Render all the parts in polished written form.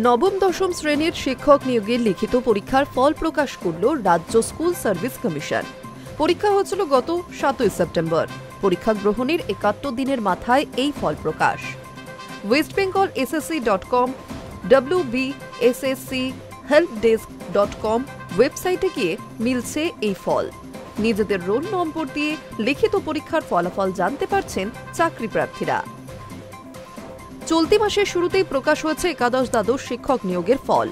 নবম দশম শ্রেণীর শিক্ষক নিয়োগের লিখিত পরীক্ষার ফল প্রকাশ করল রাজ্য স্কুল সার্ভিস কমিশন। পরীক্ষা হয়েছিল গত 7 সেপ্টেম্বর। পরীক্ষা গ্রহণের 71 দিনের মাথায় এই ফল প্রকাশ। westbengalssc.com, wbsschelpdesk.com ওয়েবসাইটে গিয়ে মিলছে এই ফল। নিজেদের রোল নম্বর দিয়ে লিখিত পরীক্ষার ফলাফল জানতে পারছেন চাকরি প্রার্থীরা। চলতি মাসের শুরুতেই প্রকাশ হয়েছে একাদশ দ্বাদশ শিক্ষক নিয়োগের ফল।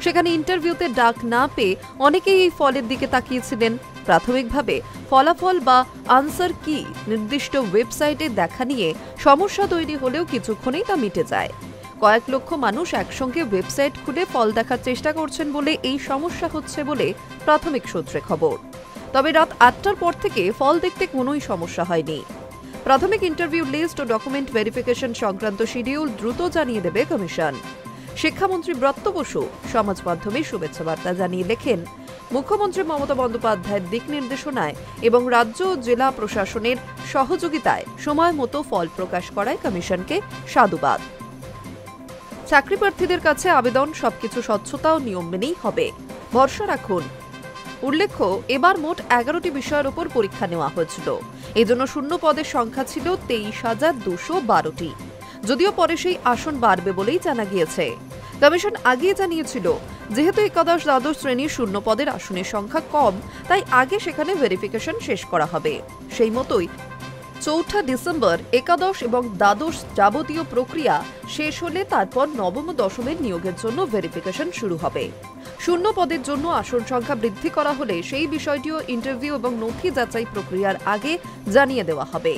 সেখানে ইন্টারভিউতে ডাক না পেয়ে অনেকেই এই ফলের দিকে তাকিয়েছিলেন। প্রাথমিকভাবে ফলাফল বা আনসার কি নির্দিষ্ট ওয়েবসাইটে দেখা নিয়ে সমস্যা তৈরি হলেও কিছুক্ষণেই তা মিটে যায়। কয়েক লক্ষ মানুষ একসঙ্গে ওয়েবসাইট খুলে ফল দেখার চেষ্টা করছেন বলে এই সমস্যা হচ্ছে বলে প্রাথমিক সূত্রে খবর। তবে রাত 8টার পর থেকে ফল দেখতে কোনোই সমস্যা হয়নি। প্রাথমিক ইন্টারভিউ লিস্ট ও ডকুমেন্ট ভেরিফিকেশন সংক্রান্ত শিডিউল দ্রুত জানিয়ে দেবে কমিশন। শিক্ষামন্ত্রী ব্রত বসু সমাজ মাধ্যমে শুভেচ্ছা বার্তা জানিয়ে লেখেন, মুখ্যমন্ত্রী মমতা বন্দ্যোপাধ্যায়ের দিক নির্দেশনায় এবং রাজ্য ও জেলা প্রশাসনের সহযোগিতায় সময় মতো ফল প্রকাশ করায় কমিশনকে সাধুবাদ। চাকরি প্রার্থীদের কাছে আবেদন সবকিছু স্বচ্ছতা ও নিয়ম মেনেই হবে, ভরসা রাখুন। উল্লেখ্য, এবার মোট 11টি বিষয়ের উপর পরীক্ষা নেওয়া হয়েছিল। এজন্য শূন্য পদের সংখ্যা ছিল 23,212টি। যদিও পরে সেই আসন বাড়বে বলেই জানা গিয়েছে। কমিশন আগেই জানিয়েছিল, যেহেতু একাদশ দ্বাদশ শ্রেণীর শূন্য পদের আসনের সংখ্যা কম, তাই আগে সেখানে ভেরিফিকেশন শেষ করা হবে। সেই মতোই 4 ডিসেম্বর একাদশ এবং দ্বাদশ যাবতীয় প্রক্রিয়া শেষ হলে তারপর নবম ও দশমের নিয়োগের জন্য ভেরিফিকেশন শুরু হবে। শূন্য পদের জন্য আসন সংখ্যা বৃদ্ধি করা হলে সেই বিষয়টিও ইন্টারভিউ এবং নথি যাচাই প্রক্রিয়ার আগে জানিয়ে দেওয়া হবে।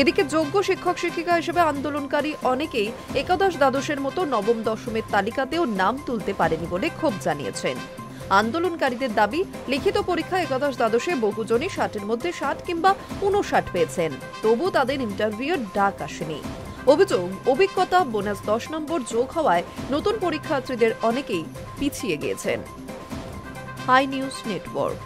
এদিকে যোগ্য শিক্ষক শিক্ষিকা হিসেবে আন্দোলনকারী অনেকেই একাদশ দ্বাদশের মতো নবম দশমের তালিকাতেও নাম তুলতে পারেনি বলে ক্ষোভ জানিয়েছেন। আন্দোলনকারীদের দাবি, লিখিত পরীক্ষা একাদশ দ্বাদশে বহুজনই 60-এর মধ্যে 60 কিংবা 59 পেয়েছেন, তবু তাদের ইন্টারভিউয়ের ডাক আসেনি। অভিযোগ, অভিজ্ঞতা বোনাস 10 নম্বর যোগ হওয়ায় নতুন পরীক্ষার্থীদের অনেকেই পিছিয়ে গিয়েছেন। Hi news network.